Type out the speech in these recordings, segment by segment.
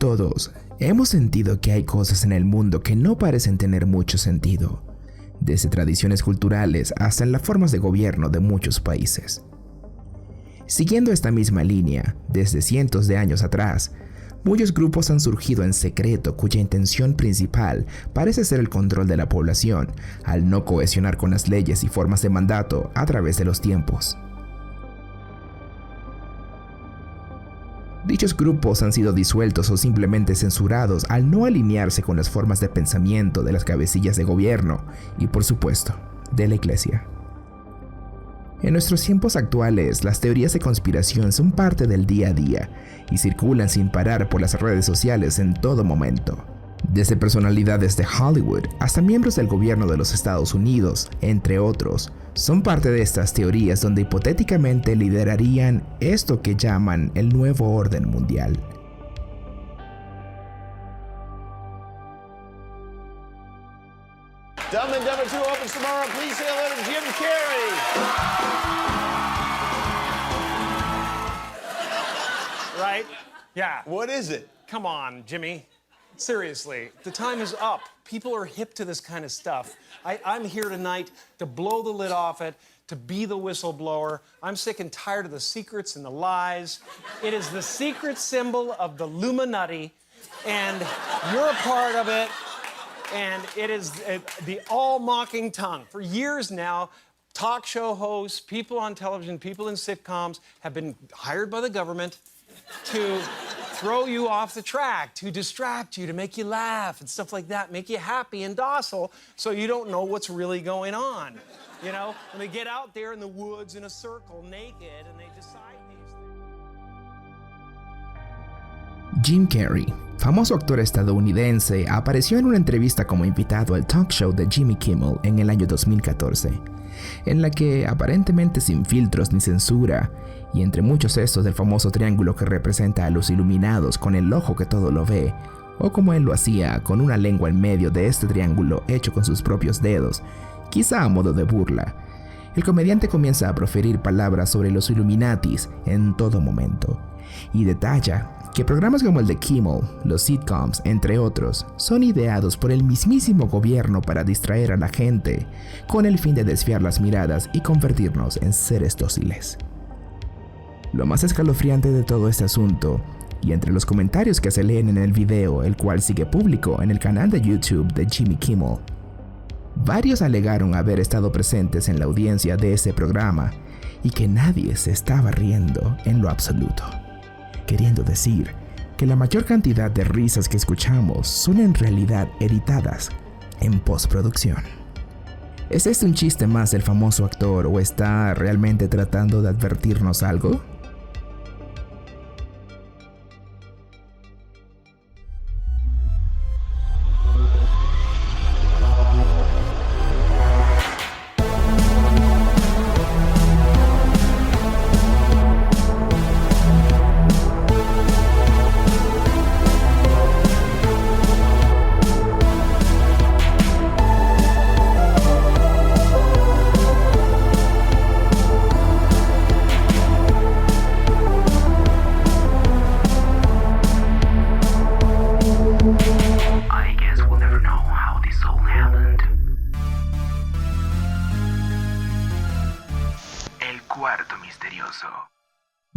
Todos hemos sentido que hay cosas en el mundo que no parecen tener mucho sentido, desde tradiciones culturales hasta en las formas de gobierno de muchos países. Siguiendo esta misma línea, desde cientos de años atrás, muchos grupos han surgido en secreto cuya intención principal parece ser el control de la población, al no cohesionar con las leyes y formas de mandato a través de los tiempos. Dichos grupos han sido disueltos o simplemente censurados al no alinearse con las formas de pensamiento de las cabecillas de gobierno y, por supuesto, de la Iglesia. En nuestros tiempos actuales, las teorías de conspiración son parte del día a día y circulan sin parar por las redes sociales en todo momento. Desde personalidades de Hollywood hasta miembros del gobierno de los Estados Unidos, entre otros, son parte de estas teorías donde hipotéticamente liderarían esto que llaman el nuevo orden mundial. Dumb and Dumber 2 opens tomorrow. Please say hello to Jim Carrey. Right? Yeah. What is it? Come on, Jimmy. Seriously, the time is up. People are hip to this kind of stuff. I'm here tonight to blow the lid off it, to be the whistleblower. I'm sick and tired of the secrets and the lies. It is the secret symbol of the Illuminati, and you're a part of it. And it is the all-mocking tongue. For years now, talk show hosts, people on television, people in sitcoms have been hired by the government to throw you off the track, to distract you, to make you laugh and stuff like that, make you happy and docile so you don't know what's really going on. You know, and they get out there in the woods in a circle naked and they decide these things. Jim Carrey, famoso actor estadounidense, apareció en una entrevista como invitado al talk show de Jimmy Kimmel en el año 2014, en la que, aparentemente sin filtros ni censura, y entre muchos estos del famoso triángulo que representa a los iluminados con el ojo que todo lo ve, o como él lo hacía, con una lengua en medio de este triángulo hecho con sus propios dedos, quizá a modo de burla, el comediante comienza a proferir palabras sobre los Illuminatis en todo momento, y detalla que programas como el de Kimmel, los sitcoms, entre otros, son ideados por el mismísimo gobierno para distraer a la gente, con el fin de desviar las miradas y convertirnos en seres dóciles. Lo más escalofriante de todo este asunto, y entre los comentarios que se leen en el video, el cual sigue público en el canal de YouTube de Jimmy Kimmel, varios alegaron haber estado presentes en la audiencia de ese programa y que nadie se estaba riendo en lo absoluto, queriendo decir que la mayor cantidad de risas que escuchamos son en realidad editadas en postproducción. ¿Es este un chiste más del famoso actor o está realmente tratando de advertirnos algo?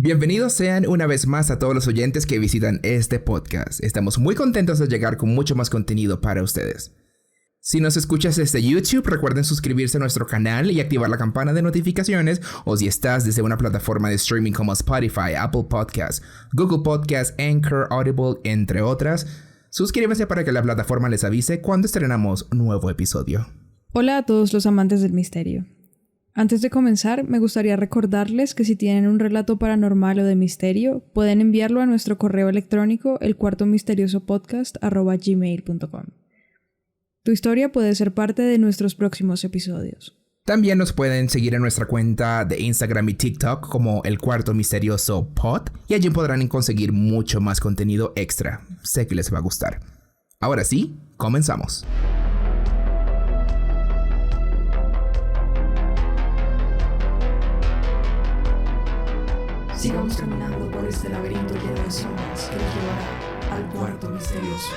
Bienvenidos sean una vez más a todos los oyentes que visitan este podcast. Estamos muy contentos de llegar con mucho más contenido para ustedes. Si nos escuchas desde YouTube, recuerden suscribirse a nuestro canal y activar la campana de notificaciones, o si estás desde una plataforma de streaming como Spotify, Apple Podcasts, Google Podcasts, Anchor, Audible, entre otras, suscríbanse para que la plataforma les avise cuando estrenamos un nuevo episodio. Hola a todos los amantes del misterio. Antes de comenzar, me gustaría recordarles que si tienen un relato paranormal o de misterio, pueden enviarlo a nuestro correo electrónico elcuartomisteriosopodcast@gmail.com. Tu historia puede ser parte de nuestros próximos episodios. También nos pueden seguir en nuestra cuenta de Instagram y TikTok como El Cuarto Misterioso Pod, y allí podrán conseguir mucho más contenido extra. Sé que les va a gustar. Ahora sí, comenzamos. Sigamos caminando por este laberinto lleno de sombras que nos llevará al cuarto misterioso.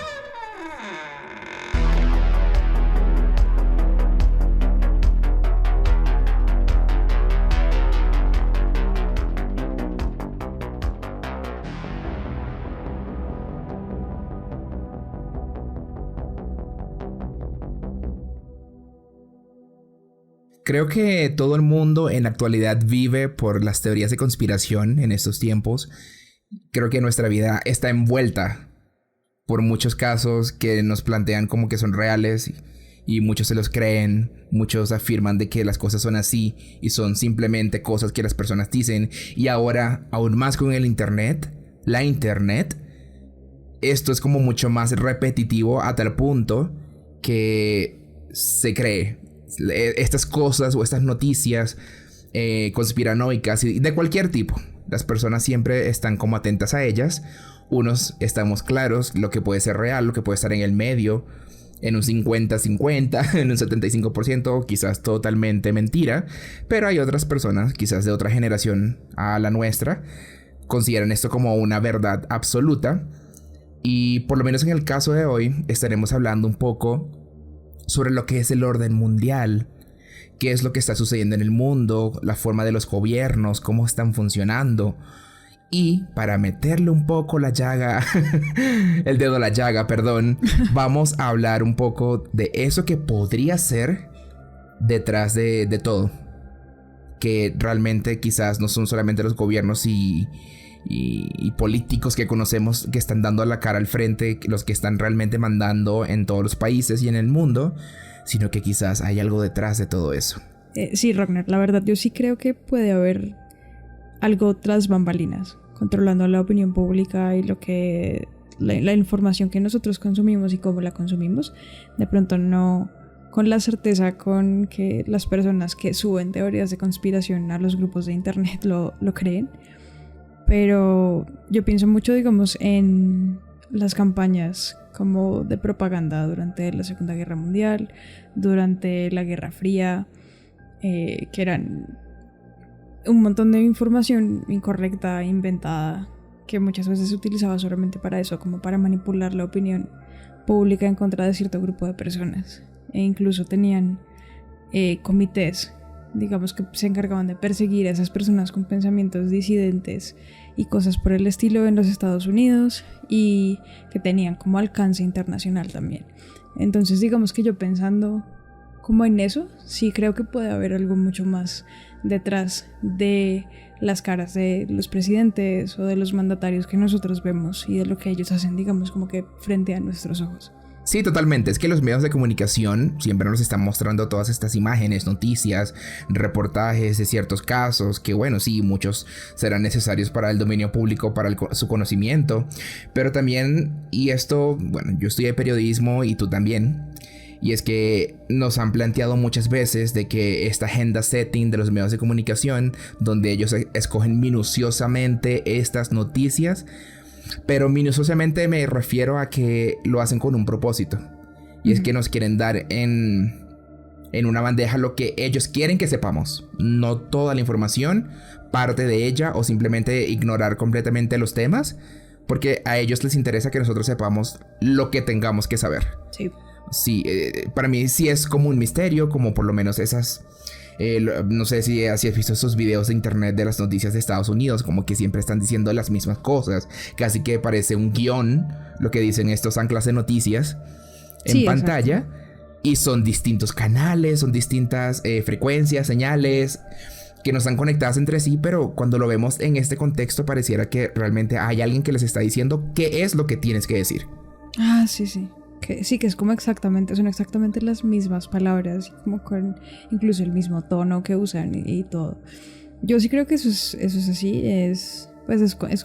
Creo que todo el mundo en la actualidad vive por las teorías de conspiración en estos tiempos. Creo que nuestra vida está envuelta por muchos casos que nos plantean como que son reales y muchos se los creen, muchos afirman de que las cosas son así y son simplemente cosas que las personas dicen. Y ahora, aún más con el internet, esto es como mucho más repetitivo a tal punto que se cree estas cosas o estas noticias conspiranoicas y de cualquier tipo. Las personas siempre están como atentas a ellas. Unos estamos claros lo que puede ser real, lo que puede estar en el medio, en un 50-50, en un 75%, quizás totalmente mentira. Pero hay otras personas, quizás de otra generación a la nuestra, consideran esto como una verdad absoluta. Y por lo menos en el caso de hoy estaremos hablando un poco sobre lo que es el orden mundial, qué es lo que está sucediendo en el mundo, la forma de los gobiernos, cómo están funcionando. Y para meterle un poco la llaga, el dedo a la llaga, perdón, vamos a hablar un poco de eso que podría ser detrás de todo. Que realmente quizás no son solamente los gobiernos y políticos que conocemos que están dando la cara al frente, los que están realmente mandando en todos los países y en el mundo, sino que quizás hay algo detrás de todo eso. Sí, Ragnar, la verdad yo sí creo que puede haber algo tras bambalinas, controlando la opinión pública y lo que la información que nosotros consumimos y cómo la consumimos. De pronto no con la certeza con que las personas que suben teorías de conspiración a los grupos de internet lo creen. Pero yo pienso mucho, digamos, en las campañas como de propaganda durante la Segunda Guerra Mundial, durante la Guerra Fría, que eran un montón de información incorrecta, inventada, que muchas veces se utilizaba solamente para eso, como para manipular la opinión pública en contra de cierto grupo de personas. E incluso tenían comités, digamos, que se encargaban de perseguir a esas personas con pensamientos disidentes y cosas por el estilo en los Estados Unidos, y que tenían como alcance internacional también. Entonces digamos que yo pensando como en eso, sí creo que puede haber algo mucho más detrás de las caras de los presidentes o de los mandatarios que nosotros vemos y de lo que ellos hacen, digamos, como que frente a nuestros ojos. Sí, totalmente. Es que los medios de comunicación siempre nos están mostrando todas estas imágenes, noticias, reportajes de ciertos casos que, bueno, sí, muchos serán necesarios para el dominio público, para su conocimiento. Pero también, y esto, bueno, yo estudié periodismo y tú también. Y es que nos han planteado muchas veces de que esta agenda setting de los medios de comunicación, donde ellos escogen minuciosamente estas noticias, pero minuciosamente me refiero a que lo hacen con un propósito. Y es que nos quieren dar en una bandeja lo que ellos quieren que sepamos. No toda la información, parte de ella, o simplemente ignorar completamente los temas, porque a ellos les interesa que nosotros sepamos lo que tengamos que saber. Sí. Sí, para mí sí es como un misterio, como por lo menos esas... no sé si has visto esos videos de internet de las noticias de Estados Unidos, como que siempre están diciendo las mismas cosas, casi que parece un guión lo que dicen estos anclas de noticias en pantalla. Exacto. Y son distintos canales, son distintas frecuencias, señales que no están conectadas entre sí, pero cuando lo vemos en este contexto pareciera que realmente hay alguien que les está diciendo qué es lo que tienes que decir. Ah, sí, sí. Sí, que es como son exactamente las mismas palabras, como con incluso el mismo tono que usan y todo. Yo sí creo que eso es así, es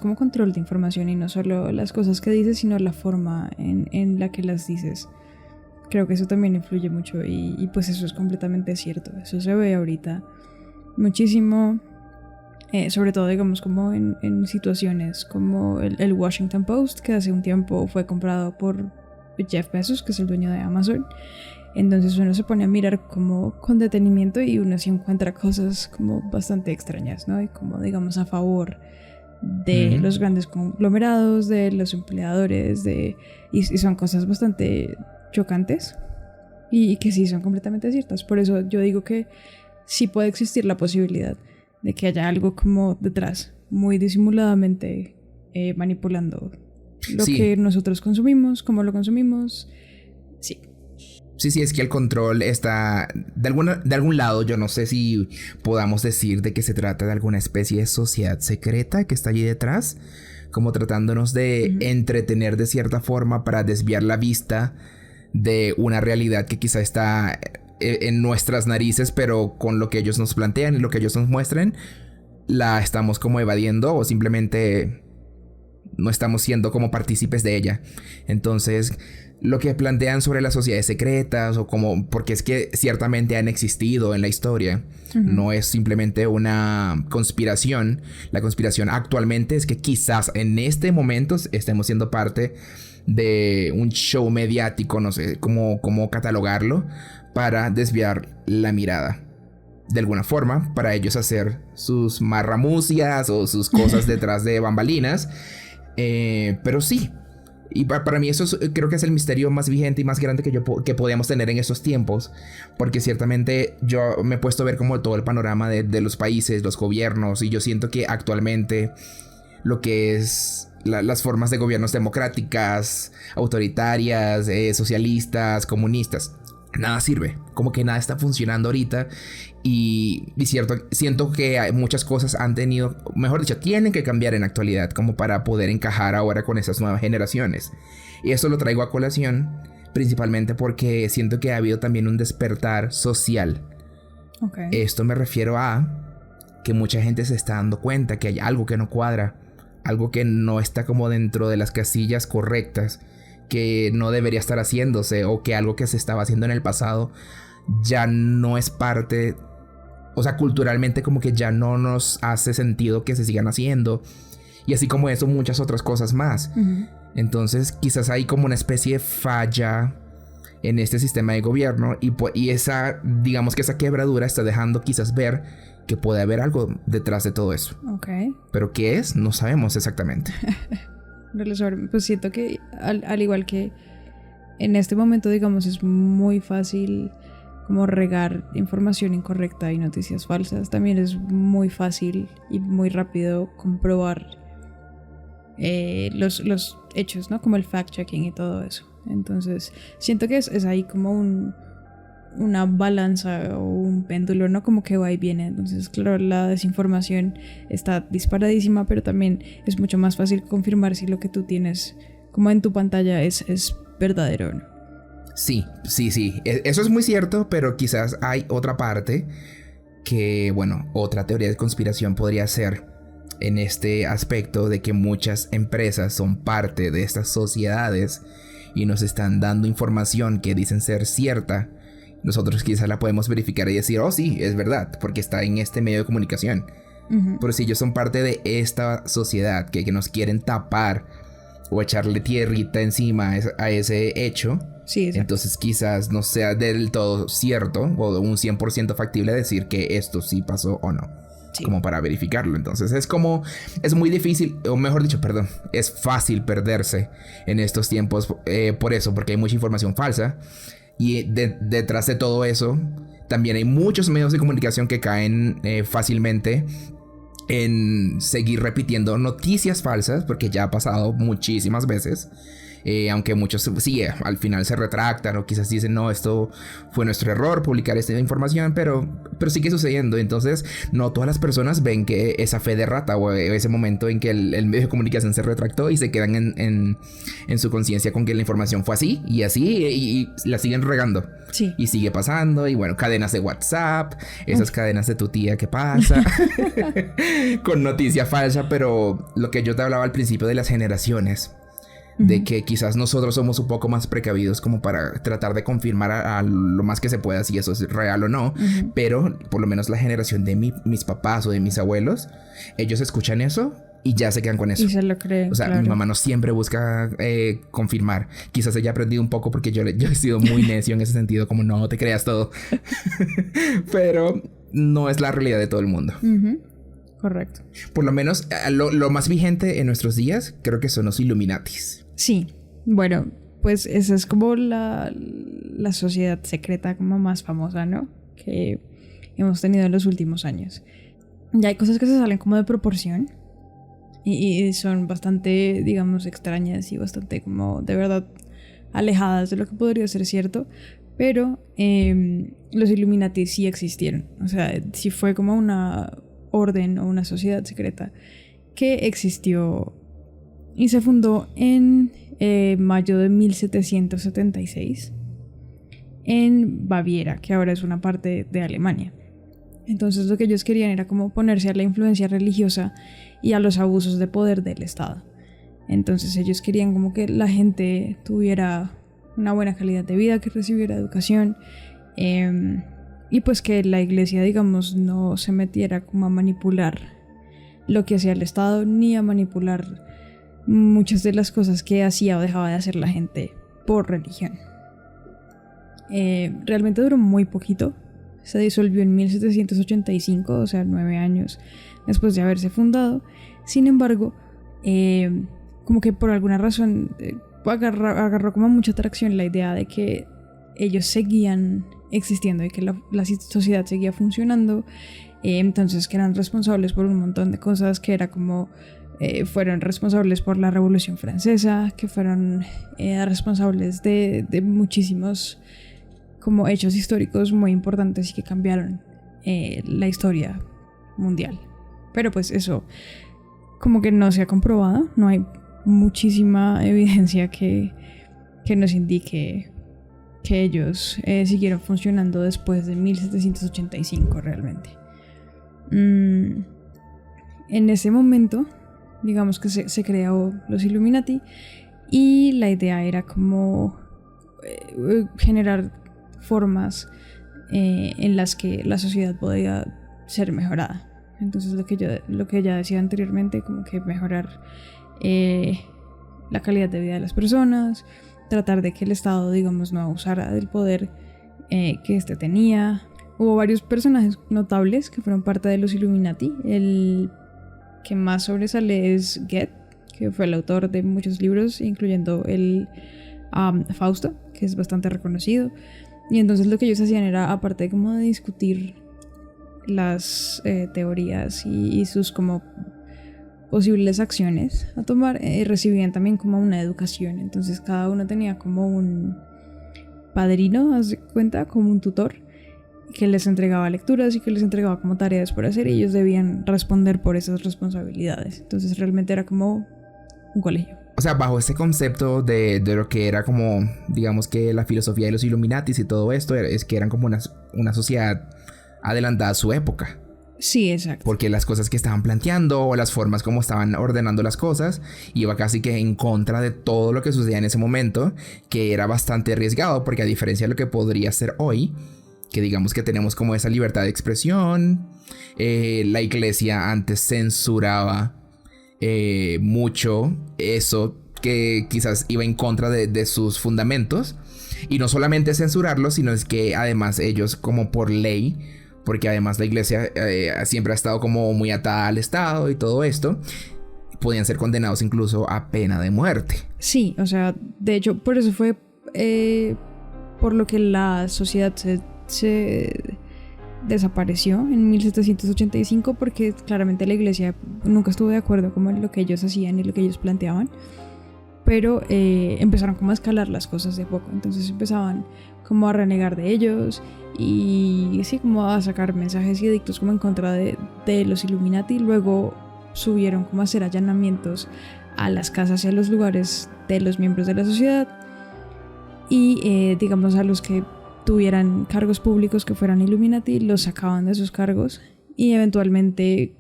como control de información, y no solo las cosas que dices, sino la forma en la que las dices. Creo que eso también influye mucho, y pues eso es completamente cierto. Eso se ve ahorita muchísimo, sobre todo digamos como en situaciones como el Washington Post, que hace un tiempo fue comprado por Jeff Bezos, que es el dueño de Amazon. Entonces uno se pone a mirar como con detenimiento y uno sí encuentra cosas como bastante extrañas, ¿no? Y como digamos a favor de los grandes conglomerados, de los empleadores, y son cosas bastante chocantes y que sí son completamente ciertas. Por eso yo digo que sí puede existir la posibilidad de que haya algo como detrás, muy disimuladamente manipulando lo que nosotros consumimos, cómo lo consumimos. Sí. Sí, es que el control está de algún lado. Yo no sé si podamos decir de que se trata de alguna especie de sociedad secreta que está allí detrás, como tratándonos de entretener de cierta forma para desviar la vista de una realidad que quizá está en nuestras narices, pero con lo que ellos nos plantean y lo que ellos nos muestren, la estamos como evadiendo o simplemente no estamos siendo como partícipes de ella. Entonces, lo que plantean sobre las sociedades secretas o como, porque es que ciertamente han existido en la historia, no es simplemente una conspiración. La conspiración actualmente es que quizás en este momento estemos siendo parte de un show mediático, no sé cómo catalogarlo, para desviar la mirada de alguna forma, para ellos hacer sus marramucias o sus cosas detrás de bambalinas. Pero sí, y para mí eso creo que es el misterio más vigente y más grande que podíamos tener en estos tiempos, porque ciertamente yo me he puesto a ver como todo el panorama de los países, los gobiernos, y yo siento que actualmente lo que es las formas de gobiernos democráticas, autoritarias, socialistas, comunistas, nada sirve, como que nada está funcionando ahorita. Y siento que muchas cosas han tenido, mejor dicho, tienen que cambiar en la actualidad como para poder encajar ahora con esas nuevas generaciones. Y eso lo traigo a colación principalmente porque siento que ha habido también un despertar social. Esto me refiero a que mucha gente se está dando cuenta que hay algo que no cuadra, algo que no está como dentro de las casillas correctas, que no debería estar haciéndose, o que algo que se estaba haciendo en el pasado ya no es parte, o sea, culturalmente como que ya no nos hace sentido que se sigan haciendo, y así como eso muchas otras cosas más. Entonces quizás hay como una especie de falla en este sistema de gobierno, y esa, digamos que esa quebradura está dejando quizás ver que puede haber algo detrás de todo eso. Pero ¿qué es? No sabemos exactamente. Pues siento que al igual que en este momento, digamos, es muy fácil como regar información incorrecta y noticias falsas, también es muy fácil y muy rápido comprobar los hechos, ¿no? Como el fact-checking y todo eso. Entonces siento que es ahí como una balanza o un péndulo, ¿no? Como que va y viene. Entonces, claro, la desinformación está disparadísima, pero también es mucho más fácil confirmar si lo que tú tienes como en tu pantalla es verdadero, ¿no? Sí. Eso es muy cierto, pero quizás hay otra parte que, bueno, otra teoría de conspiración podría ser en este aspecto de que muchas empresas son parte de estas sociedades y nos están dando información que dicen ser cierta. Nosotros quizás la podemos verificar y decir, oh sí, es verdad, porque está en este medio de comunicación. Pero si ellos son parte de esta sociedad que nos quieren tapar o echarle tierrita encima a ese hecho, entonces quizás no sea del todo cierto o un 100% factible decir que esto sí pasó o no. Como para verificarlo. Entonces es muy difícil, o mejor dicho, perdón, es fácil perderse en estos tiempos por eso, porque hay mucha información falsa. Y detrás de todo eso, también hay muchos medios de comunicación que caen fácilmente en seguir repitiendo noticias falsas, porque ya ha pasado muchísimas veces. Aunque muchos sí, al final se retractan o quizás dicen, no, esto fue nuestro error publicar esta información, pero sigue sucediendo. Entonces no todas las personas ven que esa fe de rata o ese momento en que el medio de comunicación se retractó y se quedan en su conciencia con que la información fue así y la siguen regando. Y sigue pasando. Y bueno, cadenas de WhatsApp, esas cadenas de tu tía que pasa con noticia falsa. Pero lo que yo te hablaba al principio de las generaciones, de que quizás nosotros somos un poco más precavidos como para tratar de confirmar a lo más que se pueda si eso es real o no. Pero por lo menos la generación de mis papás o de mis abuelos, ellos escuchan eso y ya se quedan con eso. Y se lo creen. O sea, mi mamá no siempre busca confirmar. Quizás ella ha aprendido un poco porque yo he sido muy necio en ese sentido, como no te creas todo. Pero no es la realidad de todo el mundo. Correcto. Por lo menos lo más vigente en nuestros días creo que son los Illuminatis. Sí, bueno, pues esa es como la sociedad secreta como más famosa, ¿no? Que hemos tenido en los últimos años. Ya hay cosas que se salen como de proporción y son bastante, digamos, extrañas y bastante como de verdad alejadas de lo que podría ser cierto, pero los Illuminati sí existieron, o sea, sí fue como una orden o una sociedad secreta que existió y se fundó en mayo de 1776 en Baviera, que ahora es una parte de Alemania. Entonces lo que ellos querían era como oponerse a la influencia religiosa y a los abusos de poder del Estado. Entonces ellos querían como que la gente tuviera una buena calidad de vida, que recibiera educación, y pues que la iglesia, digamos, no se metiera como a manipular lo que hacía el Estado, ni a manipular muchas de las cosas que hacía o dejaba de hacer la gente por religión. Realmente duró muy poquito. Se disolvió en 1785, o sea, 9 años después de haberse fundado. Sin embargo, como que por alguna razón agarró como mucha atracción la idea de que ellos seguían existiendo y que la sociedad seguía funcionando. Entonces que eran responsables por un montón de cosas, que era como fueron responsables por la Revolución Francesa, que fueron responsables de muchísimos como hechos históricos muy importantes y que cambiaron la historia mundial. Pero pues eso como que no se ha comprobado, no hay muchísima evidencia que nos indique que ellos siguieron funcionando después de 1785 realmente. En ese momento, digamos que se creó los Illuminati y la idea era como generar formas en las que la sociedad podía ser mejorada. Entonces lo que ya decía anteriormente, como que mejorar la calidad de vida de las personas, tratar de que el Estado, digamos, no abusara del poder que éste tenía. Hubo varios personajes notables que fueron parte de los Illuminati. El que más sobresale es Goethe, que fue el autor de muchos libros, incluyendo el Fausto, que es bastante reconocido. Y entonces lo que ellos hacían era, aparte de como de discutir las teorías y sus como posibles acciones a tomar, recibían también como una educación. Entonces cada uno tenía como un padrino, haz de cuenta, como un tutor, que les entregaba lecturas y que les entregaba como tareas por hacer, y ellos debían responder por esas responsabilidades. Entonces realmente era como un colegio. O sea, bajo ese concepto de lo que era como, digamos que la filosofía de los Illuminatis y todo esto, es que eran como una sociedad adelantada a su época. Sí, exacto. Porque las cosas que estaban planteando o las formas como estaban ordenando las cosas iba casi que en contra de todo lo que sucedía en ese momento, que era bastante arriesgado, porque a diferencia de lo que podría ser hoy, que digamos que tenemos como esa libertad de expresión, la iglesia antes censuraba mucho eso que quizás iba en contra de sus fundamentos, y no solamente censurarlo, sino es que además ellos como por ley, porque además la iglesia siempre ha estado como muy atada al Estado y todo esto, podían ser condenados incluso a pena de muerte. Sí, o sea, de hecho por eso fue por lo que la sociedad se desapareció en 1785, porque claramente la iglesia nunca estuvo de acuerdo como en lo que ellos hacían y lo que ellos planteaban, pero empezaron como a escalar las cosas de a poco. Entonces empezaban como a renegar de ellos y sí, como a sacar mensajes y edictos como en contra de los Illuminati. Luego subieron como a hacer allanamientos a las casas y a los lugares de los miembros de la sociedad, y digamos a los que tuvieran cargos públicos que fueran Illuminati los sacaban de sus cargos, y eventualmente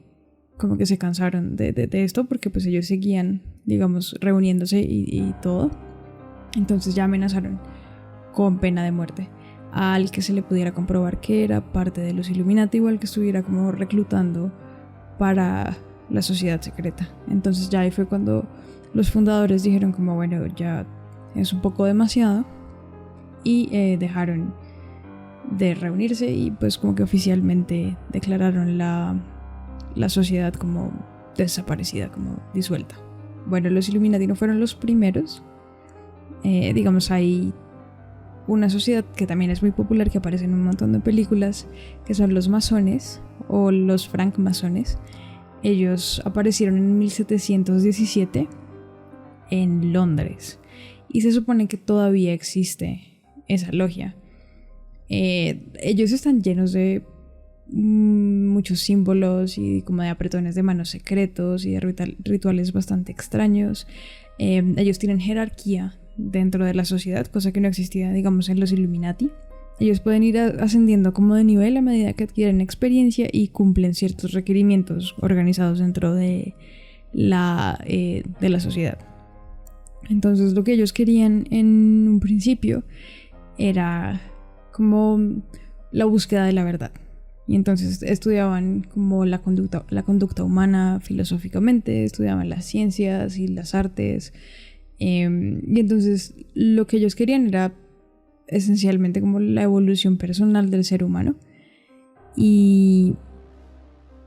como que se cansaron de esto, porque pues ellos seguían, digamos, reuniéndose y todo. Entonces ya amenazaron con pena de muerte al que se le pudiera comprobar que era parte de los Illuminati, o al que estuviera como reclutando para la sociedad secreta. Entonces ya ahí fue cuando los fundadores dijeron como bueno, ya es un poco demasiado, y dejaron de reunirse, y pues como que oficialmente declararon la la sociedad como desaparecida, como disuelta. Bueno, los Illuminati no fueron los primeros. Digamos, hay una sociedad que también es muy popular, que aparece en un montón de películas, que son los masones o los francmasones. Ellos aparecieron en 1717 en Londres y se supone que todavía existe esa logia. Ellos están llenos de muchos símbolos y como de apretones de manos secretos y de rituales bastante extraños. Ellos tienen jerarquía dentro de la sociedad, cosa que no existía, digamos, en los Illuminati. Ellos pueden ir ascendiendo como de nivel a medida que adquieren experiencia y cumplen ciertos requerimientos organizados dentro de la sociedad. Entonces, lo que ellos querían en un principio era como la búsqueda de la verdad. Y entonces estudiaban como la conducta humana filosóficamente, estudiaban las ciencias y las artes. Y entonces lo que ellos querían era esencialmente como la evolución personal del ser humano y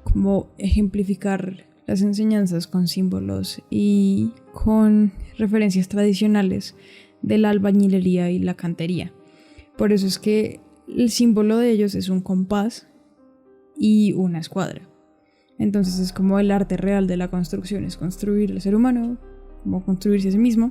como ejemplificar las enseñanzas con símbolos y con referencias tradicionales de la albañilería y la cantería. Por eso es que el símbolo de ellos es un compás y una escuadra. Entonces es como el arte real de la construcción, es construir al ser humano, como construirse a sí mismo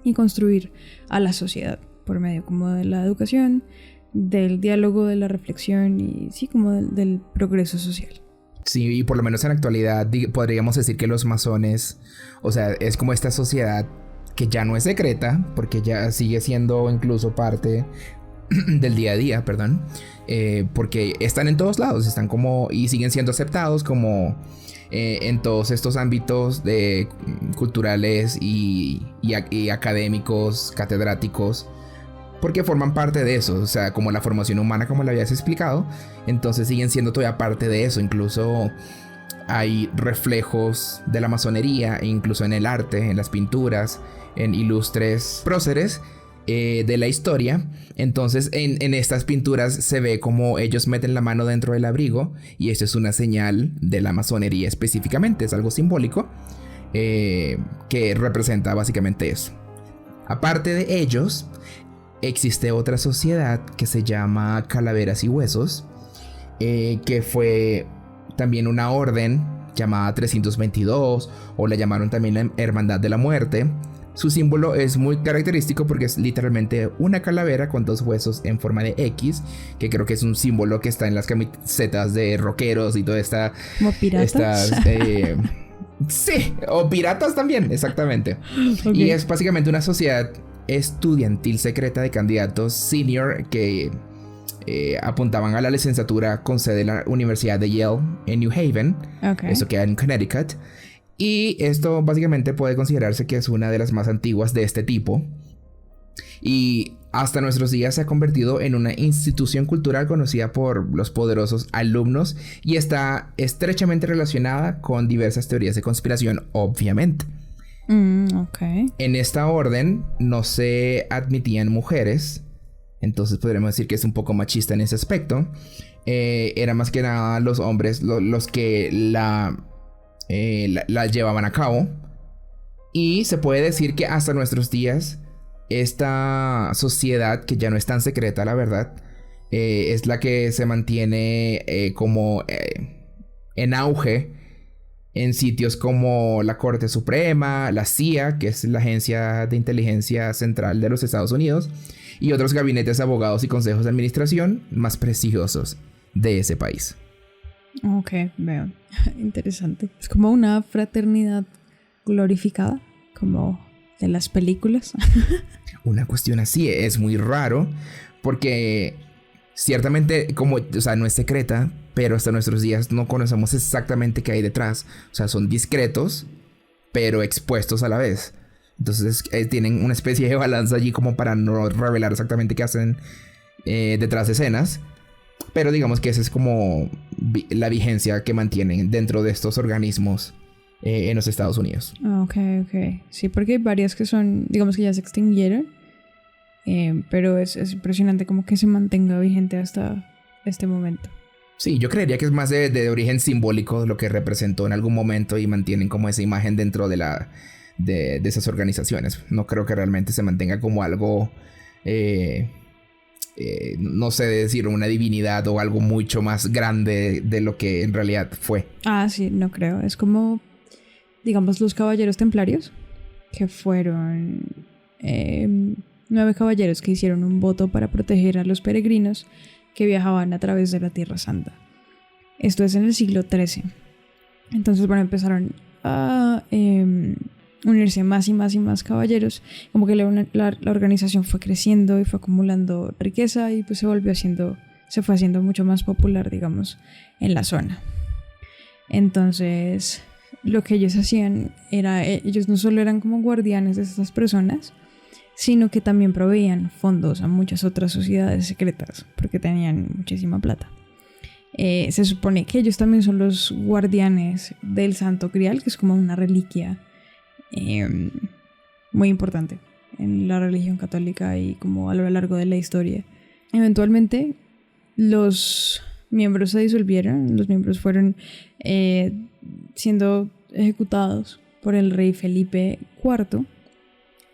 y construir a la sociedad por medio como de la educación, del diálogo, de la reflexión y sí, como del progreso social. Sí, y por lo menos en la actualidad podríamos decir que los masones, o sea, es como esta sociedad que ya no es secreta, porque ya sigue siendo incluso parte del día a día, perdón, porque están en todos lados, están como y siguen siendo aceptados como en todos estos ámbitos culturales y académicos, catedráticos, porque forman parte de eso, o sea, como la formación humana, como lo habías explicado, entonces siguen siendo todavía parte de eso. Incluso hay reflejos de la masonería, incluso en el arte, en las pinturas, en ilustres próceres de la historia. Entonces en estas pinturas se ve como ellos meten la mano dentro del abrigo y eso es una señal de la masonería específicamente, es algo simbólico que representa básicamente eso. Aparte de ellos, existe otra sociedad que se llama Calaveras y Huesos, que fue también una orden llamada 322 o la llamaron también la Hermandad de la Muerte. Su símbolo es muy característico porque es literalmente una calavera con dos huesos en forma de X, que creo que es un símbolo que está en las camisetas de rockeros y toda esta... ¿Como piratas? Sí, o piratas también, exactamente. Okay. Y es básicamente una sociedad estudiantil secreta de candidatos senior que apuntaban a la licenciatura con sede en la Universidad de Yale en New Haven. Okay. Eso queda en Connecticut. Y esto básicamente puede considerarse que es una de las más antiguas de este tipo. Y hasta nuestros días se ha convertido en una institución cultural conocida por los poderosos alumnos y está estrechamente relacionada con diversas teorías de conspiración, obviamente. Okay. En esta orden no se admitían mujeres, entonces podríamos decir que es un poco machista en ese aspecto. Era más que nada los hombres los que la llevaban a cabo. Y se puede decir que hasta nuestros días esta sociedad, que ya no es tan secreta, la verdad, es la que se mantiene como en auge en sitios como la Corte Suprema, la CIA, que es la Agencia de Inteligencia Central de los Estados Unidos, y otros gabinetes de abogados y consejos de administración más prestigiosos de ese país. Ok, veo. Interesante. Es como una fraternidad glorificada, como de las películas. Una cuestión así es muy raro, porque ciertamente, como, o sea, no es secreta, pero hasta nuestros días no conocemos exactamente qué hay detrás. O sea, son discretos, pero expuestos a la vez. Entonces tienen una especie de balanza allí como para no revelar exactamente qué hacen detrás de escenas. Pero digamos que esa es como la vigencia que mantienen dentro de estos organismos en los Estados Unidos. Ok. Sí, porque hay varias que son, digamos que ya se extinguieron. Pero es impresionante como que se mantenga vigente hasta este momento. Sí, yo creería que es más de origen simbólico lo que representó en algún momento y mantienen como esa imagen dentro de esas organizaciones. No creo que realmente se mantenga como algo, no sé decir, una divinidad o algo mucho más grande de lo que en realidad fue. Ah, sí, no creo. Es como, digamos, los caballeros templarios, que fueron 9 caballeros que hicieron un voto para proteger a los peregrinos que viajaban a través de la Tierra Santa. Esto es en el siglo XIII. Entonces, bueno, empezaron a unirse más y más y más caballeros. Como que la organización fue creciendo y fue acumulando riqueza y pues se fue haciendo mucho más popular, digamos, en la zona. Entonces, lo que ellos hacían era, ellos no solo eran como guardianes de estas personas, sino que también proveían fondos a muchas otras sociedades secretas, porque tenían muchísima plata. Se supone que ellos también son los guardianes del Santo Grial, que es como una reliquia muy importante en la religión católica y como a lo largo de la historia. Eventualmente, los miembros se disolvieron, los miembros fueron siendo ejecutados por el rey Felipe IV,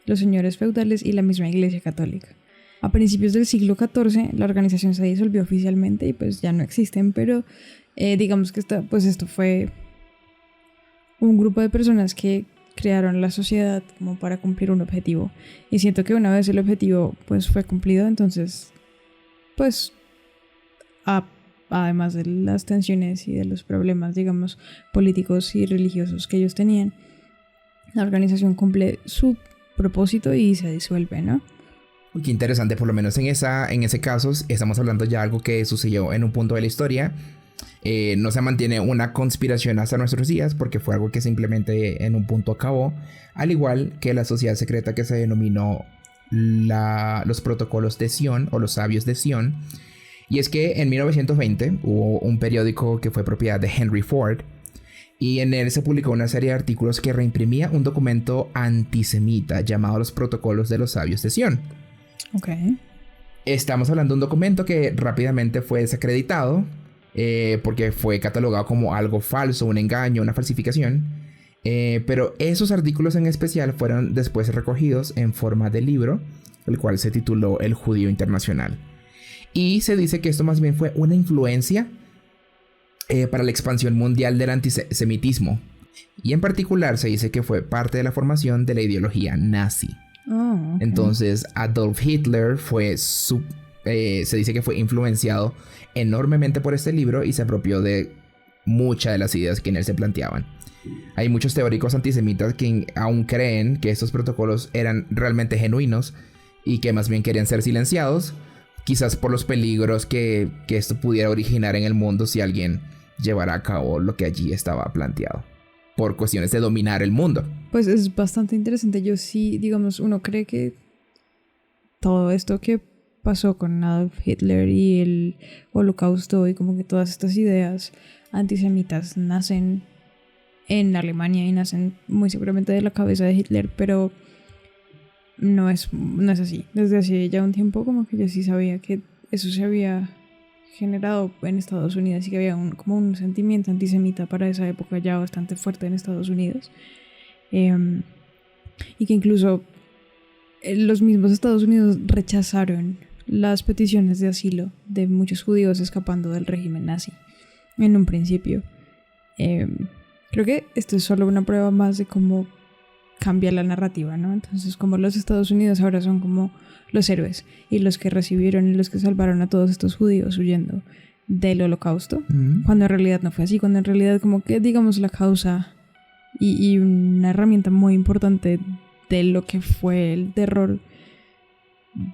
los señores feudales y la misma Iglesia Católica. A principios del siglo XIV la organización se disolvió oficialmente y pues ya no existen, pero digamos que esto fue un grupo de personas que crearon la sociedad como para cumplir un objetivo, y siento que una vez el objetivo pues fue cumplido, entonces pues además de las tensiones y de los problemas, digamos, políticos y religiosos que ellos tenían, la organización cumple su propósito y se disuelve, ¿no? Qué interesante, por lo menos en ese caso estamos hablando ya de algo que sucedió en un punto de la historia. No se mantiene una conspiración hasta nuestros días porque fue algo que simplemente en un punto acabó, al igual que la sociedad secreta que se denominó los protocolos de Sion o los sabios de Sion. Y es que en 1920 hubo un periódico que fue propiedad de Henry Ford, y en él se publicó una serie de artículos que reimprimía un documento antisemita llamado Los Protocolos de los Sabios de Sion. Ok. Estamos hablando de un documento que rápidamente fue desacreditado porque fue catalogado como algo falso, un engaño, una falsificación. Pero esos artículos en especial fueron después recogidos en forma de libro, el cual se tituló El Judío Internacional. Y se dice que esto más bien fue una influencia para la expansión mundial del antisemitismo. Y en particular se dice que fue parte de la formación de la ideología nazi. Oh, okay. Entonces Adolf Hitler se dice que fue influenciado enormemente por este libro y se apropió de muchas de las ideas que en él se planteaban. Hay muchos teóricos antisemitas que aún creen que estos protocolos eran realmente genuinos y que más bien querían ser silenciados, quizás por los peligros que esto pudiera originar en el mundo si alguien llevara a cabo lo que allí estaba planteado, por cuestiones de dominar el mundo. Pues es bastante interesante. Yo sí, digamos, uno cree que todo esto que pasó con Adolf Hitler y el Holocausto y como que todas estas ideas antisemitas nacen en Alemania y nacen muy seguramente de la cabeza de Hitler, pero no es así. Desde hace ya un tiempo como que yo sí sabía que eso se había generado en Estados Unidos y que había como un sentimiento antisemita para esa época ya bastante fuerte en Estados Unidos, y que incluso los mismos Estados Unidos rechazaron las peticiones de asilo de muchos judíos escapando del régimen nazi en un principio. Creo que esto es solo una prueba más de cómo cambia la narrativa, ¿no? Entonces, como los Estados Unidos ahora son como los héroes y los que recibieron y los que salvaron a todos estos judíos huyendo del Holocausto, cuando en realidad no fue así, cuando en realidad como que, digamos, la causa y una herramienta muy importante de lo que fue el terror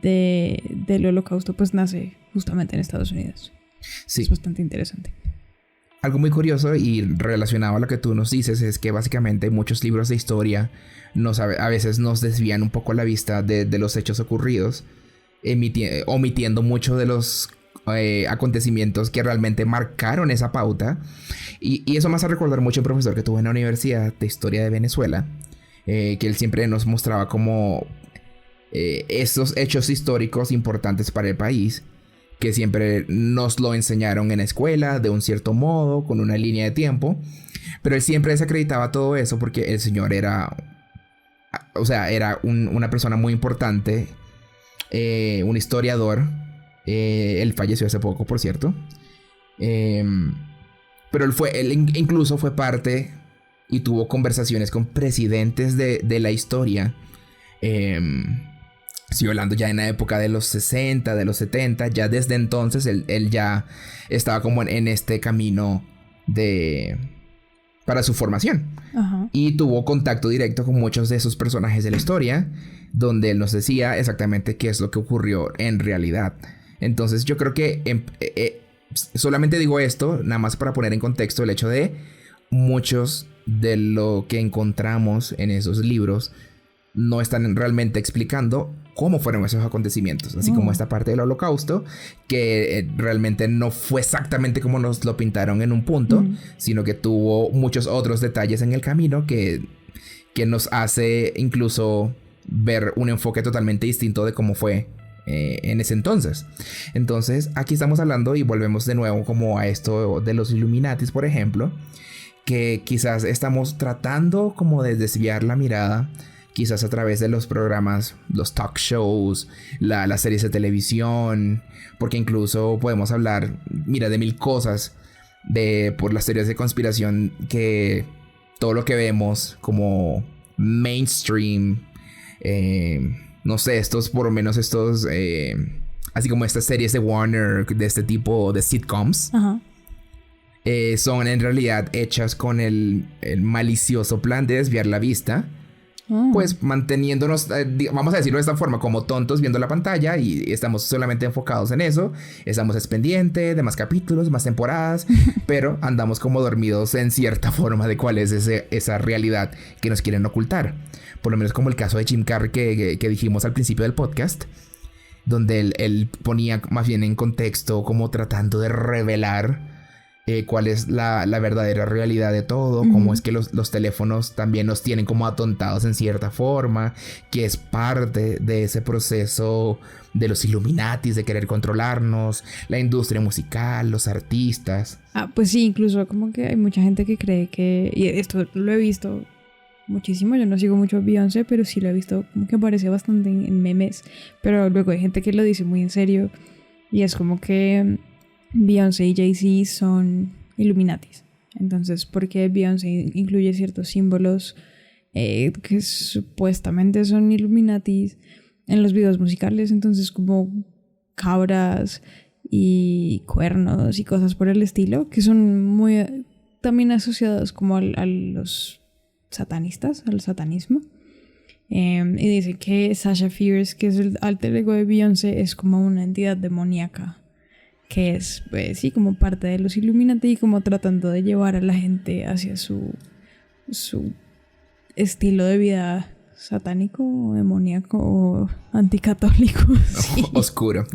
del Holocausto, pues nace justamente en Estados Unidos. Sí. Es bastante interesante. Algo muy curioso y relacionado a lo que tú nos dices es que básicamente muchos libros de historia a veces nos desvían un poco la vista de los hechos ocurridos, omitiendo mucho de los acontecimientos que realmente marcaron esa pauta. Y eso me hace recordar mucho a un profesor que tuve en la Universidad de Historia de Venezuela, que él siempre nos mostraba como estos hechos históricos importantes para el país que siempre nos lo enseñaron en la escuela de un cierto modo, con una línea de tiempo. Pero él siempre desacreditaba todo eso porque el señor era... O sea, era una persona muy importante, un historiador. Él falleció hace poco, por cierto. Pero él incluso fue parte y tuvo conversaciones con presidentes de la historia. Estoy hablando ya en la época de los 60, de los 70. Ya desde entonces él ya estaba como en este camino para su formación. Ajá. Y tuvo contacto directo con muchos de esos personajes de la historia, donde él nos decía exactamente qué es lo que ocurrió en realidad. Entonces yo creo que solamente digo esto nada más para poner en contexto el hecho de muchos de lo que encontramos en esos libros no están realmente explicando cómo fueron esos acontecimientos, así como esta parte del Holocausto, que realmente no fue exactamente como nos lo pintaron en un punto, sino que tuvo muchos otros detalles en el camino que nos hace incluso ver un enfoque totalmente distinto de cómo fue en ese entonces. Entonces aquí estamos hablando y volvemos de nuevo como a esto de los Illuminatis, por ejemplo, que quizás estamos tratando como de desviar la mirada, quizás a través de los programas, los talk shows, las series de televisión, porque incluso podemos hablar, mira, de mil cosas por las teorías de conspiración, que todo lo que vemos como mainstream, no sé, por lo menos estos, así como estas series de Warner, de este tipo de sitcoms, Ajá. Son en realidad hechas con el malicioso plan de desviar la vista. Pues manteniéndonos, vamos a decirlo de esta forma, como tontos viendo la pantalla, y estamos solamente enfocados en eso. Estamos pendientes de más capítulos, más temporadas, pero andamos como dormidos en cierta forma de cuál es esa realidad que nos quieren ocultar. Por lo menos como el caso de Jim Carrey que dijimos al principio del podcast, donde él ponía más bien en contexto, como tratando de revelar cuál es la verdadera realidad de todo, cómo es que los teléfonos también nos tienen como atontados en cierta forma, que es parte de ese proceso de los Illuminatis, de querer controlarnos, la industria musical, los artistas. Pues sí, incluso como que hay mucha gente que cree que, y esto lo he visto muchísimo, yo no sigo mucho a Beyoncé, pero sí lo he visto como que aparece bastante en memes, pero luego hay gente que lo dice muy en serio, y es como que Beyoncé y Jay-Z son Illuminatis. Entonces, ¿por qué Beyoncé incluye ciertos símbolos que supuestamente son Illuminatis en los videos musicales? Entonces, como cabras y cuernos y cosas por el estilo, que son muy también asociados como a los satanistas, al satanismo. Y dicen que Sasha Fierce, que es el alter ego de Beyoncé, es como una entidad demoníaca, que es, pues sí, como parte de los Illuminati y como tratando de llevar a la gente hacia su estilo de vida satánico o demoníaco o anticatólico. Sí. Oscuro.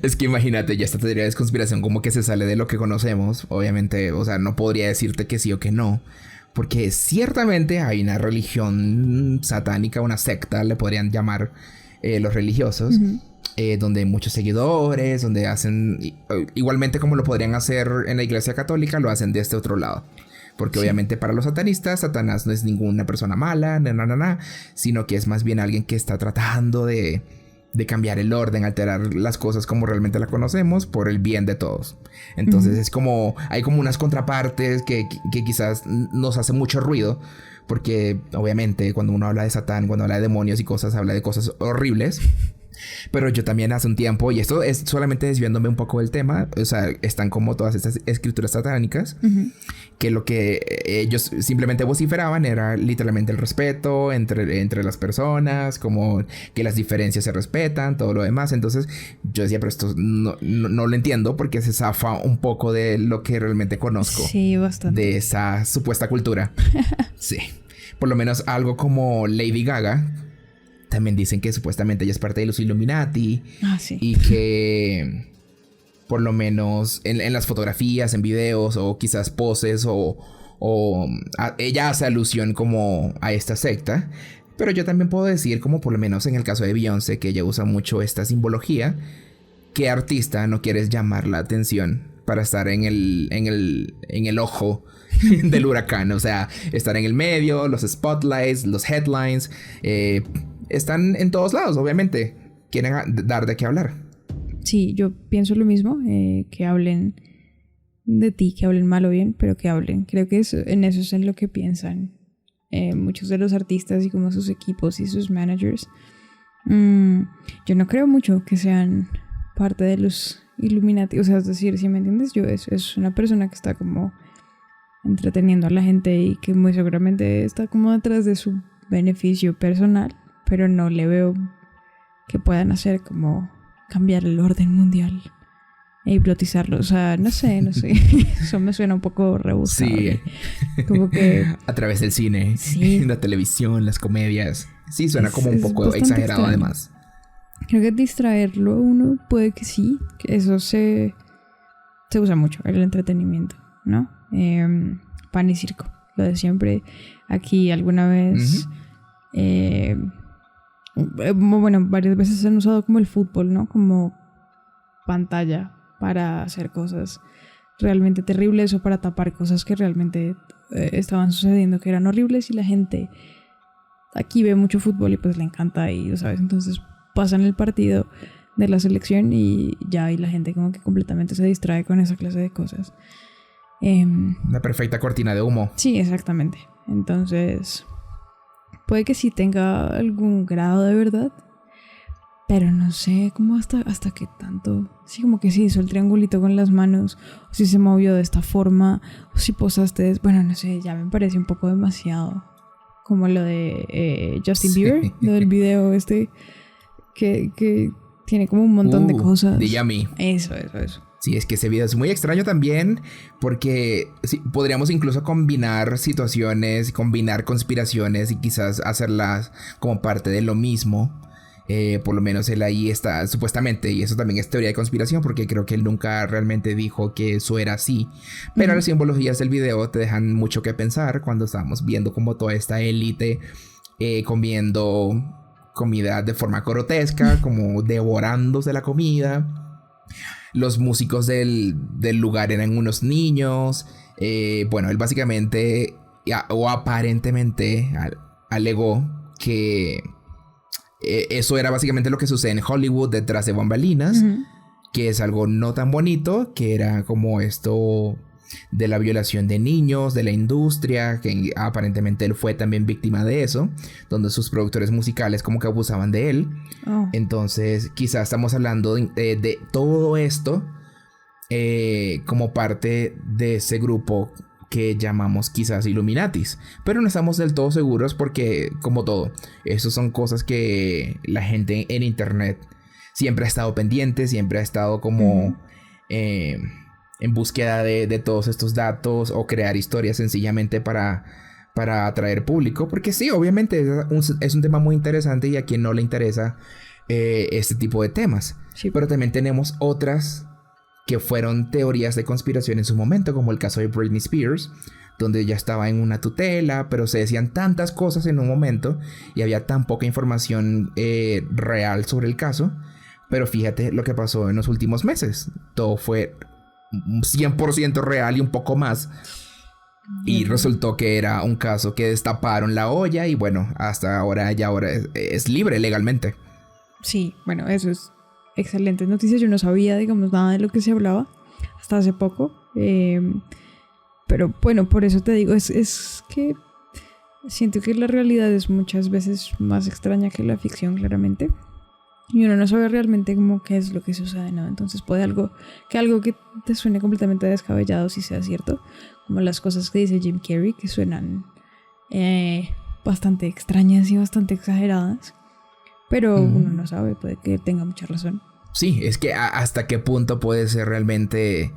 Es que imagínate, ya esta teoría de conspiración como que se sale de lo que conocemos. Obviamente, o sea, no podría decirte que sí o que no, porque ciertamente hay una religión satánica, una secta, le podrían llamar los religiosos, donde hay muchos seguidores, donde hacen, igualmente como lo podrían hacer en la iglesia católica, lo hacen de este otro lado. Porque obviamente para los satanistas, Satanás no es ninguna persona mala, sino que es más bien alguien que está tratando de cambiar el orden, alterar las cosas como realmente las conocemos por el bien de todos. Entonces es como, hay como unas contrapartes que quizás nos hace mucho ruido, porque obviamente cuando uno habla de Satán, cuando habla de demonios y cosas, habla de cosas horribles. Pero yo también hace un tiempo, y esto es solamente desviándome un poco del tema, o sea, están como todas estas escrituras satánicas, que lo que ellos simplemente vociferaban era literalmente el respeto entre las personas, como que las diferencias se respetan, todo lo demás. Entonces yo decía, pero esto no lo entiendo, porque se zafa un poco de lo que realmente conozco. Sí, bastante. De esa supuesta cultura. Sí. Por lo menos algo como Lady Gaga. También dicen que supuestamente ella es parte de los Illuminati. Sí. Y que por lo menos en las fotografías, en videos o quizás poses ella hace alusión como a esta secta. Pero yo también puedo decir, como por lo menos en el caso de Beyoncé, que ella usa mucho esta simbología, ¿qué artista no quieres llamar la atención para estar en el ojo del huracán? O sea, estar en el medio, los spotlights, los headlines, están en todos lados, obviamente. Quieren dar de qué hablar. Sí, yo pienso lo mismo, que hablen de ti, que hablen mal o bien, pero que hablen. Creo que en eso es en lo que piensan muchos de los artistas y como sus equipos y sus managers. Yo no creo mucho que sean parte de los Illuminati, o sea, es decir, si me entiendes, yo es una persona que está como entreteniendo a la gente y que muy seguramente está como detrás de su beneficio personal, pero no le veo que puedan hacer como cambiar el orden mundial e hipnotizarlo. O sea, no sé. Eso me suena un poco rebuscado. Sí. Como que... A través del cine, sí. La televisión, las comedias. Sí, suena como un poco exagerado extraño. Además. Creo que distraerlo a uno puede que sí. Que eso se usa mucho, el entretenimiento, ¿no? Pan y circo. Lo de siempre. Aquí alguna vez... bueno, varias veces se han usado como el fútbol, ¿no? Como pantalla para hacer cosas realmente terribles o para tapar cosas que realmente estaban sucediendo, que eran horribles, y la gente aquí ve mucho fútbol y pues le encanta y, ¿sabes? Entonces pasan el partido de la selección y ya, y la gente como que completamente se distrae con esa clase de cosas. Una perfecta cortina de humo. Sí, exactamente. Entonces... puede que sí tenga algún grado de verdad, pero no sé cómo hasta qué tanto. Sí, como que sí hizo el triangulito con las manos, o si se movió de esta forma, o si posaste. Bueno, no sé, ya me parece un poco demasiado. Como lo de Justin Bieber, lo del video que tiene como un montón de cosas. De Yummy. Eso. Sí, es que ese video es muy extraño también, porque sí, podríamos incluso combinar situaciones, combinar conspiraciones y quizás hacerlas como parte de lo mismo. Por lo menos él ahí está, supuestamente, y eso también es teoría de conspiración, porque creo que él nunca realmente dijo que eso era así. Pero las simbologías del video te dejan mucho que pensar cuando estábamos viendo como toda esta élite comiendo comida de forma grotesca, como devorándose la comida. Los músicos del lugar eran unos niños. Bueno, él básicamente o aparentemente alegó que eso era básicamente lo que sucede en Hollywood detrás de bambalinas, que es algo no tan bonito, que era como esto de la violación de niños, de la industria, que aparentemente él fue también víctima de eso, donde sus productores musicales como que abusaban de él. Entonces quizás estamos hablando de todo esto como parte de ese grupo que llamamos quizás Illuminatis, pero no estamos del todo seguros porque, como todo, eso son cosas que la gente en internet siempre ha estado pendiente, siempre ha estado como en búsqueda de todos estos datos, o crear historias sencillamente para atraer público, porque sí, obviamente es un tema muy interesante y a quien no le interesa este tipo de temas. Sí. Pero también tenemos otras que fueron teorías de conspiración en su momento, como el caso de Britney Spears, donde ya estaba en una tutela, pero se decían tantas cosas en un momento y había tan poca información real sobre el caso. Pero fíjate lo que pasó en los últimos meses. Todo fue 100% real y un poco más. Y resultó que era un caso que destaparon la olla y bueno, hasta ahora es libre legalmente. Sí, bueno, eso es excelentes noticias. Yo no sabía, digamos, nada de lo que se hablaba hasta hace poco. Pero bueno, por eso te digo, es que siento que la realidad es muchas veces más extraña que la ficción, claramente. Y uno no sabe realmente como qué es lo que sucede, ¿no? Entonces puede algo que te suene completamente descabellado, si sea cierto, como las cosas que dice Jim Carrey, que suenan bastante extrañas y bastante exageradas. Pero uno no sabe, puede que tenga mucha razón. Sí, es que hasta qué punto puede ser realmente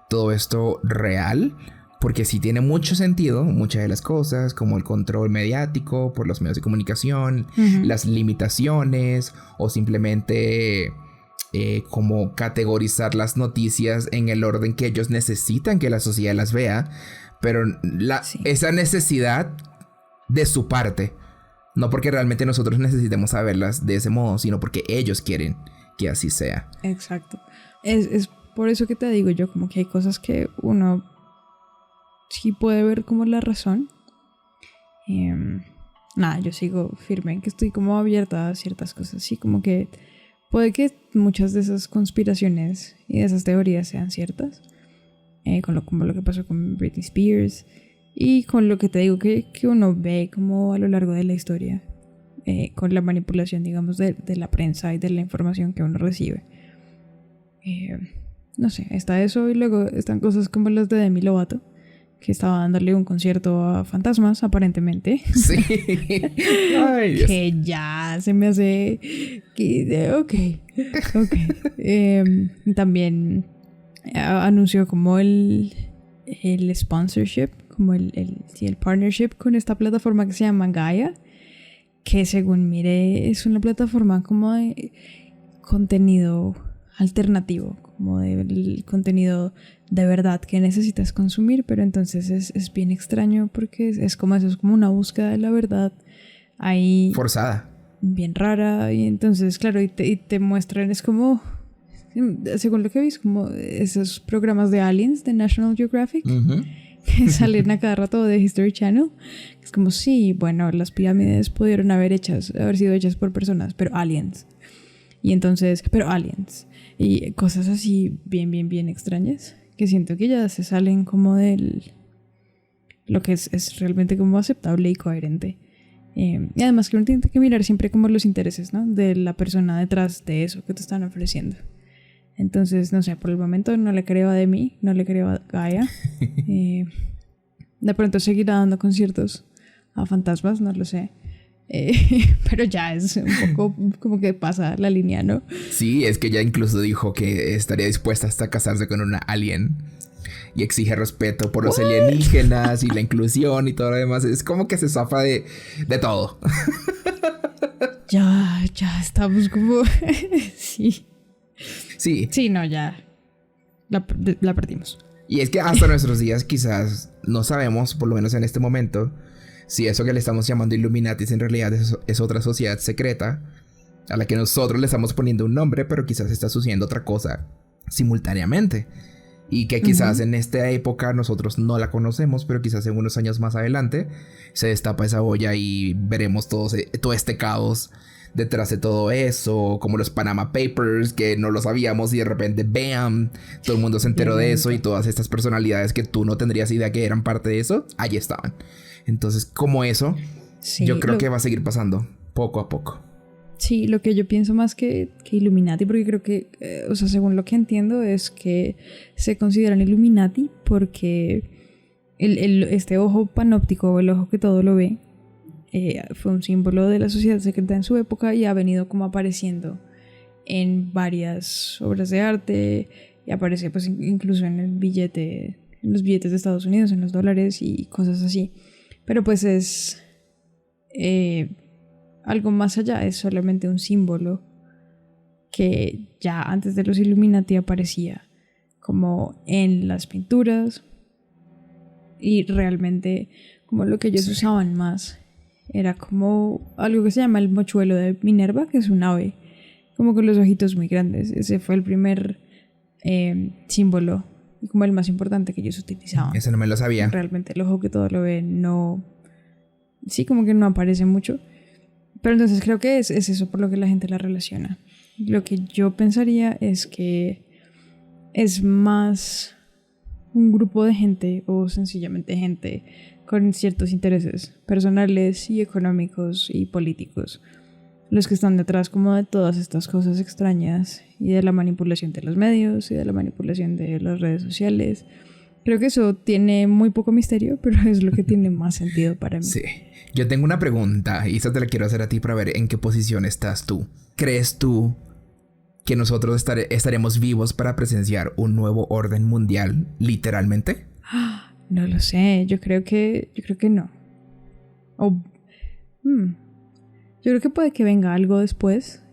todo esto real. Porque sí tiene mucho sentido muchas de las cosas, como el control mediático por los medios de comunicación, las limitaciones, o simplemente como categorizar las noticias en el orden que ellos necesitan que la sociedad las vea. Pero esa necesidad de su parte, no porque realmente nosotros necesitemos saberlas de ese modo, sino porque ellos quieren que así sea. Exacto. Es por eso que te digo yo, como que hay cosas que uno sí puede ver como la razón. Nada, yo sigo firme en que estoy como abierta a ciertas cosas. Sí, como que puede que muchas de esas conspiraciones y de esas teorías sean ciertas. Como lo que pasó con Britney Spears. Y con lo que te digo que uno ve como a lo largo de la historia. Con la manipulación, digamos, de la prensa y de la información que uno recibe. No sé, está eso y luego están cosas como las de Demi Lovato, que estaba dándole un concierto a fantasmas, aparentemente. Sí. Ay, Dios. Que ya se me hace... Ok. También anunció como el sponsorship, como el partnership con esta plataforma que se llama Gaia, que según mire es una plataforma como de contenido alternativo, como del contenido de verdad que necesitas consumir, pero entonces es bien extraño porque es como eso, es como una búsqueda de la verdad ahí Forzada. bien rara, y entonces claro, y te muestran, es como, según lo que vi, como esos programas de aliens de National Geographic. Ujú. Que salen a cada rato de History Channel. Es como, sí, bueno, las pirámides pudieron haber sido hechas por personas, pero aliens. Y entonces, pero aliens. Y cosas así bien extrañas, que siento que ya se salen como del... lo que es realmente como aceptable y coherente. Y además que uno tiene que mirar siempre como los intereses, ¿no? De la persona detrás de eso que te están ofreciendo. Entonces, no sé, por el momento no le creo a Demi, no le creo a Gaia. De pronto seguirá dando conciertos a fantasmas, no lo sé. Pero ya es un poco como que pasa la línea, ¿no? Sí, es que ella incluso dijo que estaría dispuesta hasta a casarse con una alien. Y exige respeto por los alienígenas y la inclusión y todo lo demás. Es como que se zafa de todo. Ya estamos como... Sí. Sí. Sí, no, ya. La perdimos. Y es que hasta nuestros días quizás no sabemos, por lo menos en este momento, si eso que le estamos llamando Illuminatis en realidad es otra sociedad secreta a la que nosotros le estamos poniendo un nombre, pero quizás está sucediendo otra cosa simultáneamente. Y que quizás en esta época nosotros no la conocemos, pero quizás en unos años más adelante se destapa esa olla y veremos todo este caos detrás de todo eso, como los Panama Papers, que no lo sabíamos y de repente ¡bam! Todo el mundo se enteró de eso y todas estas personalidades que tú no tendrías idea que eran parte de eso, allí estaban. Entonces, como eso, Sí, yo creo que va a seguir pasando poco a poco. Sí, lo que yo pienso más que Illuminati, porque creo que, o sea, según lo que entiendo es que se consideran Illuminati porque este ojo panóptico, o el ojo que todo lo ve, fue un símbolo de la sociedad secreta en su época y ha venido como apareciendo en varias obras de arte y aparece pues incluso en los billetes de Estados Unidos, en los dólares y cosas así. Pero pues es... algo más allá, es solamente un símbolo que ya antes de los Illuminati aparecía como en las pinturas y realmente como lo que ellos usaban más era como algo que se llama el mochuelo de Minerva, que es un ave como con los ojitos muy grandes. Ese fue el primer símbolo y como el más importante que ellos utilizaban. Eso no me lo sabía. Realmente el ojo que todo lo ve no... Sí, como que no aparece mucho. Pero entonces creo que es eso por lo que la gente la relaciona. Lo que yo pensaría es que es más un grupo de gente o sencillamente gente con ciertos intereses personales y económicos y políticos los que están detrás como de todas estas cosas extrañas y de la manipulación de los medios y de la manipulación de las redes sociales. Creo que eso tiene muy poco misterio, pero es lo que tiene más sentido para mí. Sí. Yo tengo una pregunta y esta te la quiero hacer a ti para ver en qué posición estás tú. ¿Crees tú que nosotros estaremos vivos para presenciar un nuevo orden mundial, literalmente? No lo sé, yo creo que no. Yo creo que puede que venga algo después,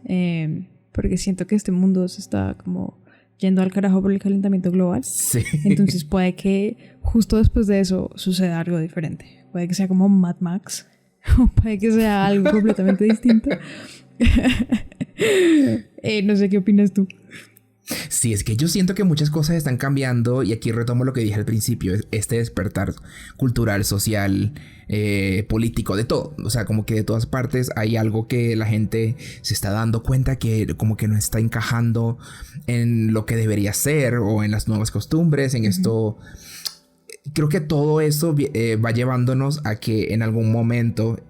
porque siento que este mundo se está como yendo al carajo por el calentamiento global. Sí. Entonces puede que justo después de eso suceda algo diferente. Puede que sea como Mad Max, o puede que sea algo completamente distinto. No sé qué opinas tú. Sí, es que yo siento que muchas cosas están cambiando y aquí retomo lo que dije al principio, este despertar cultural, social, político, de todo. O sea, como que de todas partes hay algo que la gente se está dando cuenta que como que no está encajando en lo que debería ser o en las nuevas costumbres, en esto. Creo que todo eso va llevándonos a que en algún momento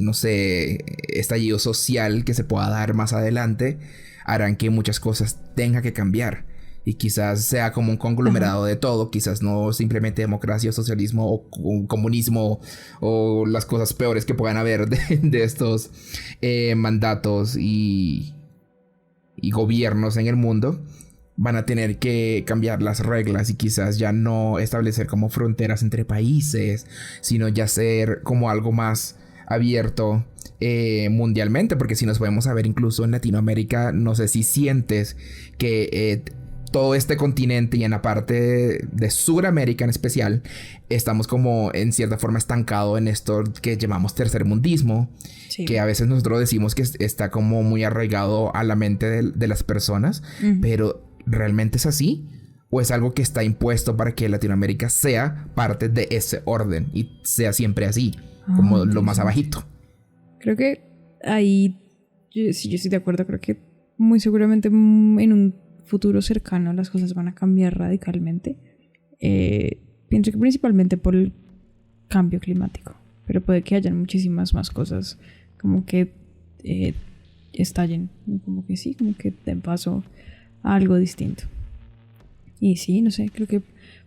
no sé, estallido social que se pueda dar más adelante harán que muchas cosas tengan que cambiar. Y quizás sea como un conglomerado de todo. Quizás no simplemente democracia, socialismo o comunismo o las cosas peores que puedan haber de estos mandatos y gobiernos en el mundo. Van a tener que cambiar las reglas y quizás ya no establecer como fronteras entre países, sino ya ser como algo más abierto mundialmente, porque si nos podemos ver incluso en Latinoamérica, no sé si sientes que todo este continente y en la parte de Sudamérica en especial, estamos como en cierta forma estancados en esto que llamamos tercermundismo, sí, que a veces nosotros decimos que está como muy arraigado a la mente de las personas, pero ¿realmente es así? ¿O es algo que está impuesto para que Latinoamérica sea parte de ese orden y sea siempre así, como lo más abajito? Creo que ahí, yo estoy de acuerdo. Creo que muy seguramente en un futuro cercano las cosas van a cambiar radicalmente. Pienso que principalmente por el cambio climático, pero puede que hayan muchísimas más cosas como que estallen, como que sí, como que den paso a algo distinto. Y sí, no sé, creo que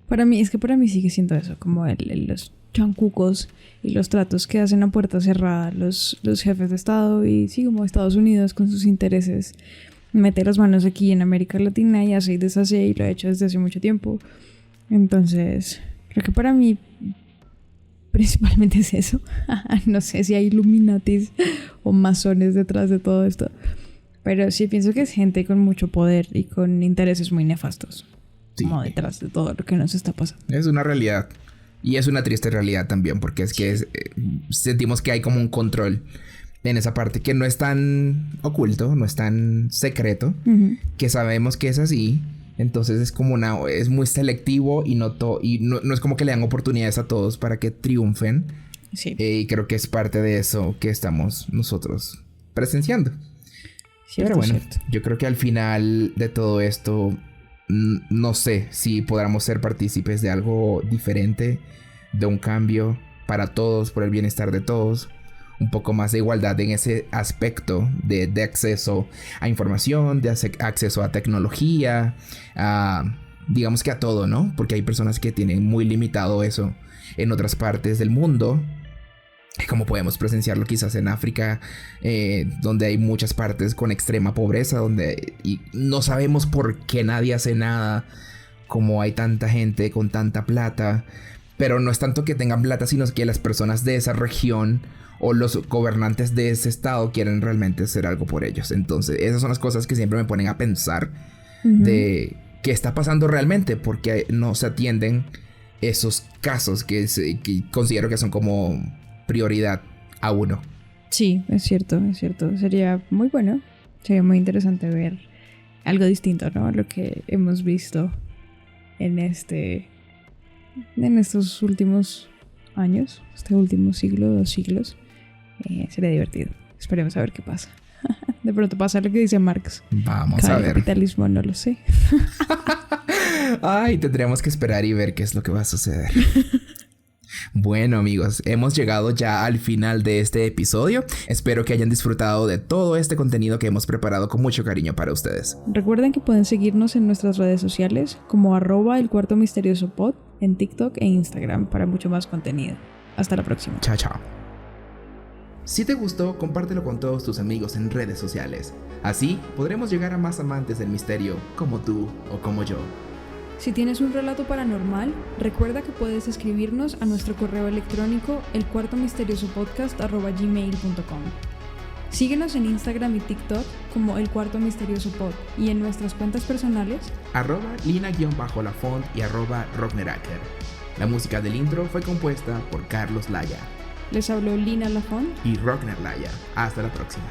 para mí sigue siendo eso, como los chancucos y los tratos que hacen a puerta cerrada los jefes de Estado, y sí, como Estados Unidos con sus intereses mete las manos aquí en América Latina y hace y deshace, y lo ha hecho desde hace mucho tiempo. Entonces creo que para mí principalmente es eso. No sé si hay Illuminatis o masones detrás de todo esto, pero sí pienso que es gente con mucho poder y con intereses muy nefastos, sí, como detrás de todo lo que nos está pasando. Es una realidad. Y es una triste realidad también, porque es que sentimos que hay como un control en esa parte que no es tan oculto, no es tan secreto, que sabemos que es así. Entonces es como es muy selectivo y no es como que le dan oportunidades a todos para que triunfen. Sí. Y creo que es parte de eso que estamos nosotros presenciando. Cierto, pero bueno, cierto. Yo creo que al final de todo esto, no sé si podamos ser partícipes de algo diferente, de un cambio para todos, por el bienestar de todos, un poco más de igualdad en ese aspecto de acceso a información, de acceso a tecnología, digamos que a todo, ¿no? Porque hay personas que tienen muy limitado eso en otras partes del mundo, como podemos presenciarlo quizás en África, donde hay muchas partes con extrema pobreza, y no sabemos por qué nadie hace nada, como hay tanta gente con tanta plata. Pero no es tanto que tengan plata, sino que las personas de esa región o los gobernantes de ese estado quieren realmente hacer algo por ellos. Entonces esas son las cosas que siempre me ponen a pensar de qué está pasando realmente, porque no se atienden esos casos que considero que son como prioridad a uno. Sí, es cierto. Sería muy bueno, sería muy interesante ver algo distinto, ¿no? A lo que hemos visto en estos últimos años, este último siglo, 2 siglos. Sería divertido. Esperemos a ver qué pasa. De pronto pasa lo que dice Marx. Vamos a ver. El capitalismo no lo sé. Ay, tendremos que esperar y ver qué es lo que va a suceder. Bueno, amigos, hemos llegado ya al final de este episodio. Espero que hayan disfrutado de todo este contenido que hemos preparado con mucho cariño para ustedes. Recuerden que pueden seguirnos en nuestras redes sociales como @elcuartomisteriosopod en TikTok e Instagram para mucho más contenido. Hasta la próxima. Chao, chao. Si te gustó, compártelo con todos tus amigos en redes sociales. Así podremos llegar a más amantes del misterio como tú o como yo. Si tienes un relato paranormal, recuerda que puedes escribirnos a nuestro correo electrónico elcuartomisteriosopodcast@gmail.com. Síguenos en Instagram y TikTok como El Cuarto Misterioso Pod y en nuestras cuentas personales @lina_lafont y @rockneracker. La música del intro fue compuesta por Carlos Laya. Les habló Lina Lafont y Rockner Laya. Hasta la próxima.